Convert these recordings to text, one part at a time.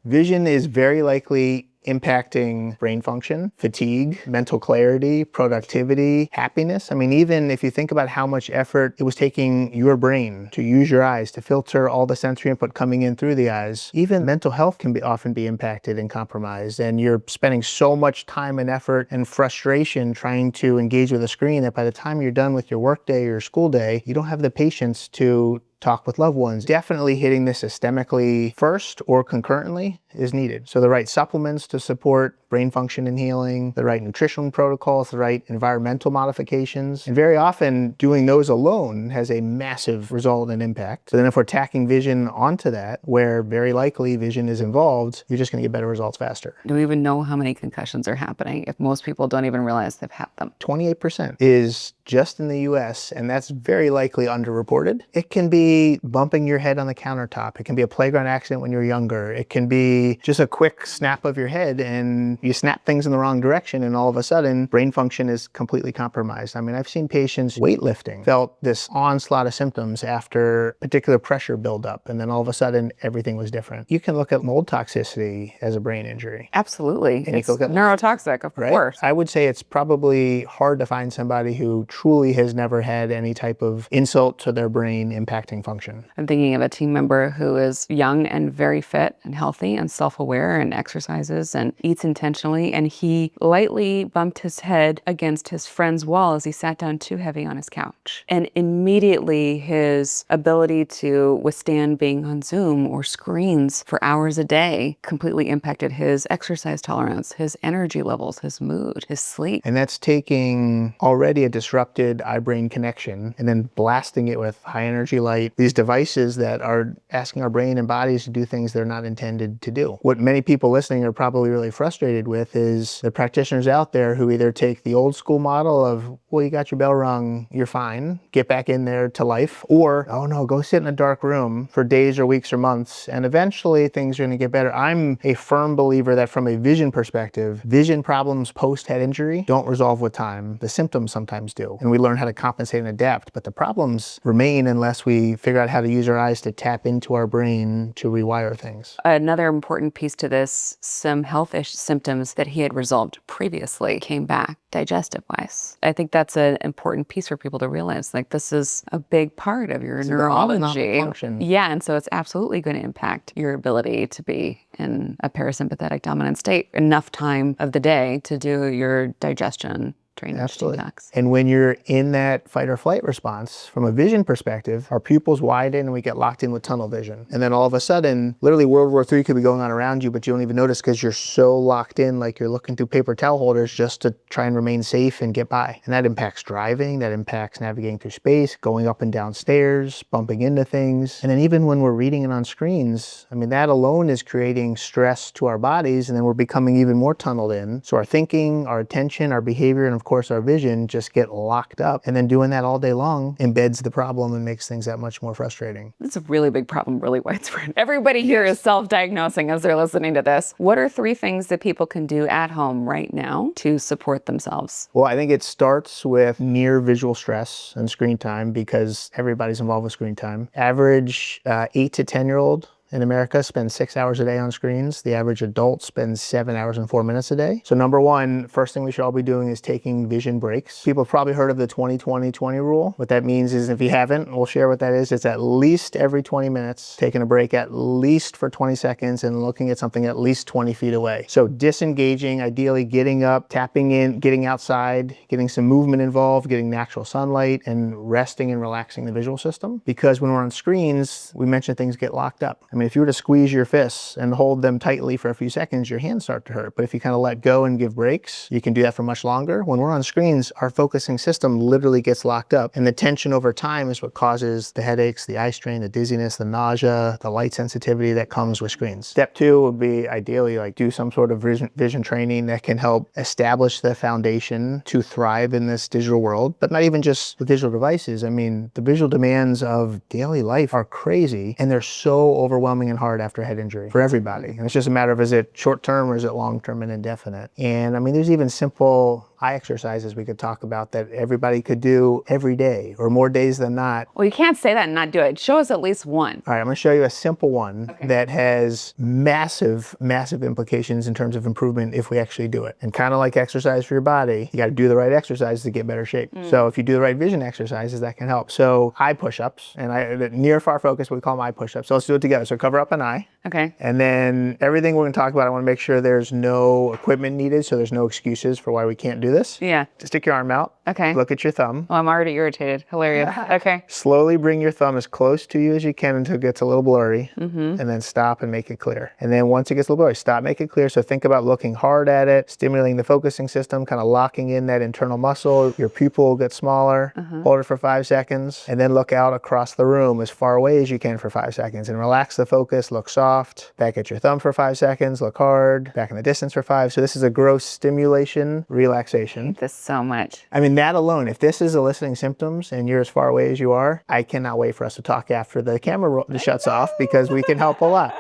Vision is very likely impacting brain function, fatigue, mental clarity, productivity, happiness. I mean, even if you think about how much effort it was taking your brain to use your eyes, to filter all the sensory input coming in through the eyes, even mental health can often be impacted and compromised. And you're spending so much time and effort and frustration trying to engage with a screen that by the time you're done with your work day or your school day, you don't have the patience to talk with loved ones. Definitely hitting this systemically first or concurrently is needed. So the right supplements to support brain function and healing, the right nutrition protocols, the right environmental modifications, and very often doing those alone has a massive result and impact. So then if we're tacking vision onto that, where very likely vision is involved, you're just going to get better results faster. Do we even know how many concussions are happening if most people don't even realize they've had them? 28% is just in the US, and that's very likely underreported. It can be bumping your head on the countertop. It can be a playground accident when you're younger. It can be just a quick snap of your head and you snap things in the wrong direction and all of a sudden brain function is completely compromised. I mean, I've seen patients weightlifting felt this onslaught of symptoms after particular pressure buildup, and then all of a sudden everything was different. You can look at mold toxicity as a brain injury. Absolutely. And it's neurotoxic, of course. I would say it's probably hard to find somebody who truly has never had any type of insult to their brain impacting function. I'm thinking of a team member who is young and very fit and healthy and self-aware and exercises and eats intentionally, and he lightly bumped his head against his friend's wall as he sat down too heavy on his couch. And immediately his ability to withstand being on Zoom or screens for hours a day completely impacted his exercise tolerance, his energy levels, his mood, his sleep. And that's taking already a disrupted eye-brain connection and then blasting it with high-energy light, these devices that are asking our brain and bodies to do things they're not intended to do. What many people listening are probably really frustrated with is the practitioners out there who either take the old school model of, well, you got your bell rung, you're fine, get back in there to life, or, oh no, go sit in a dark room for days or weeks or months, and eventually things are going to get better. I'm a firm believer that from a vision perspective, vision problems post-head injury don't resolve with time. The symptoms sometimes do, and we learn how to compensate and adapt, but the problems remain unless we figure out how to use our eyes to tap into our brain to rewire things. Another important piece to this, some health-ish symptoms that he had resolved previously came back digestive-wise. I think that's an important piece for people to realize. Like, this is a big part of your neurology. Function. Yeah, and so it's absolutely going to impact your ability to be in a parasympathetic dominant state enough time of the day to do your digestion, drainage, absolutely. Detox. And when you're in that fight or flight response, from a vision perspective, our pupils widen and we get locked in with tunnel vision. And then all of a sudden, literally World War III could be going on around you, but you don't even notice because you're so locked in, like you're looking through paper towel holders just to try and remain safe and get by. And that impacts driving, that impacts navigating through space, going up and down stairs, bumping into things. And then even when we're reading it on screens, I mean, that alone is creating stress to our bodies, and then we're becoming even more tunneled in. So our thinking, our attention, our behavior, and of course our vision just get locked up, and then doing that all day long embeds the problem and makes things that much more frustrating. It's a really big problem, really widespread. Everybody here is self-diagnosing as they're listening to this. What are 3 things that people can do at home right now to support themselves? Well, I think it starts with near visual stress and screen time, because everybody's involved with screen time. Average 8 to 10-year-old in America spends 6 hours a day on screens. The average adult spends 7 hours and 4 minutes a day. So number one, first thing we should all be doing is taking vision breaks. People have probably heard of the 20-20-20 rule. What that means is, if you haven't, we'll share what that is. It's at least every 20 minutes, taking a break at least for 20 seconds and looking at something at least 20 feet away. So disengaging, ideally getting up, tapping in, getting outside, getting some movement involved, getting natural sunlight, and resting and relaxing the visual system. Because when we're on screens, we mentioned things get locked up. I mean, if you were to squeeze your fists and hold them tightly for a few seconds, your hands start to hurt. But if you kind of let go and give breaks, you can do that for much longer. When we're on screens, our focusing system literally gets locked up. And the tension over time is what causes the headaches, the eye strain, the dizziness, the nausea, the light sensitivity that comes with screens. Step 2 would be ideally like do some sort of vision training that can help establish the foundation to thrive in this digital world. But not even just with digital devices. I mean, the visual demands of daily life are crazy, and they're so overwhelming and hard after head injury for everybody. And it's just a matter of, is it short term or is it long term and indefinite? And I mean, there's even simple eye exercises we could talk about that everybody could do every day or more days than not. Well, you can't say that and not do it. Show us at least one. All right, I'm going to show you a simple one that has massive, massive implications in terms of improvement if we actually do it. And kind of like exercise for your body, you got to do the right exercise to get better shape. So if you do the right vision exercises, that can help. So eye push-ups, and near far focus, we call them eye push-ups. So let's do it together. So cover up an eye. Okay. And then everything we're going to talk about, I want to make sure there's no equipment needed, so there's no excuses for why we can't do this. Yeah. Just stick your arm out. Okay. Look at your thumb. Oh, I'm already irritated. Hilarious. Okay. Slowly bring your thumb as close to you as you can until it gets a little blurry, and then stop and make it clear. And then once it gets a little blurry, stop, make it clear. So think about looking hard at it, stimulating the focusing system, kind of locking in that internal muscle. Your pupil will get smaller. Hold it for 5 seconds, and then look out across the room as far away as you can for 5 seconds. And relax the focus, look soft. Back at your thumb for 5 seconds, look hard. Back in the distance for 5. So this is a gross stimulation, relaxation. This so much. I mean, that alone, if this is eliciting symptoms and you're as far away as you are, I cannot wait for us to talk after the camera shuts off because we can help a lot.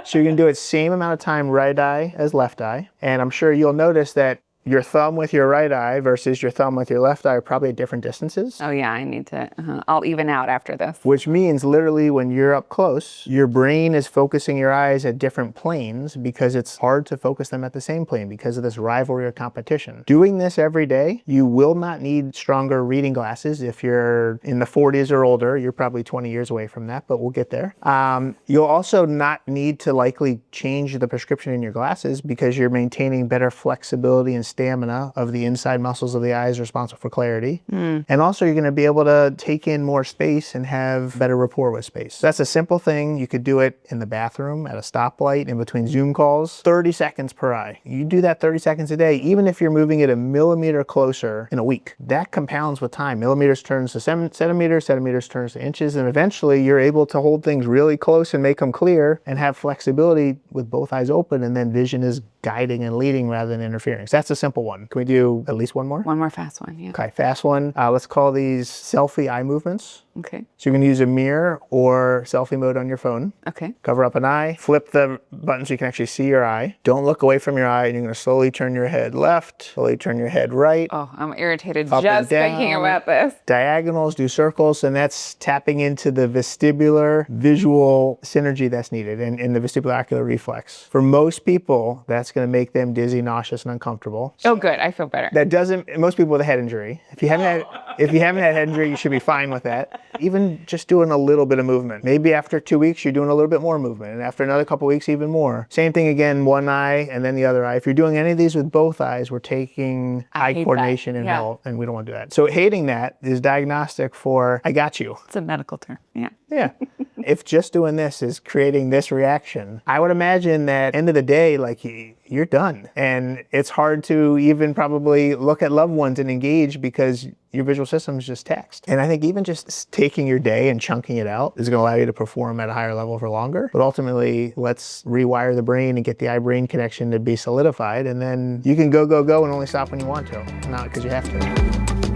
So you're going to do it same amount of time right eye as left eye. And I'm sure you'll notice that your thumb with your right eye versus your thumb with your left eye are probably at different distances. Oh yeah, I need to, I'll even out after this. Which means literally when you're up close, your brain is focusing your eyes at different planes because it's hard to focus them at the same plane because of this rivalry or competition. Doing this every day, you will not need stronger reading glasses. If you're in the 40s or older, you're probably 20 years away from that, but we'll get there. You'll also not need to likely change the prescription in your glasses because you're maintaining better flexibility and stamina of the inside muscles of the eyes responsible for clarity. And also you're going to be able to take in more space and have better rapport with space. So that's a simple thing. You could do it in the bathroom, at a stoplight, in between Zoom calls. 30 seconds per eye. You do that 30 seconds a day, even if you're moving it a millimeter closer in a week. That compounds with time. Millimeters turns to centimeters, centimeters turns to inches, and eventually you're able to hold things really close and make them clear and have flexibility with both eyes open, and then vision is guiding and leading rather than interfering. So that's a simple one. Can we do at least one more? One more fast one, yeah. Okay, fast one. Let's call these selfie eye movements. Okay. So you're going to use a mirror or selfie mode on your phone. Okay. Cover up an eye, flip the button so you can actually see your eye. Don't look away from your eye, and you're going to slowly turn your head left, slowly turn your head right. Oh, I'm irritated Up just and thinking down. about this. Diagonals, do circles, and that's tapping into the vestibular visual synergy that's needed and the vestibular ocular reflex. For most people, that's going to make them dizzy, nauseous, and uncomfortable. Oh, good. I feel better. That doesn't, most people with a head injury. If you haven't had head injury, you should be fine with that. Even just doing a little bit of movement. Maybe after 2 weeks, you're doing a little bit more movement. And after another couple weeks, even more. Same thing again, one eye and then the other eye. If you're doing any of these with both eyes, we're taking eye hate coordination that. and Yeah. help, and we don't want to do that. So hating that is diagnostic for, I got you. It's a medical term. Yeah. Yeah. If just doing this is creating this reaction, I would imagine that end of the day, like you're done. And it's hard to even probably look at loved ones and engage because your visual system is just text. And I think even just taking your day and chunking it out is going to allow you to perform at a higher level for longer. But ultimately, let's rewire the brain and get the eye-brain connection to be solidified. And then you can go, and only stop when you want to, not because you have to.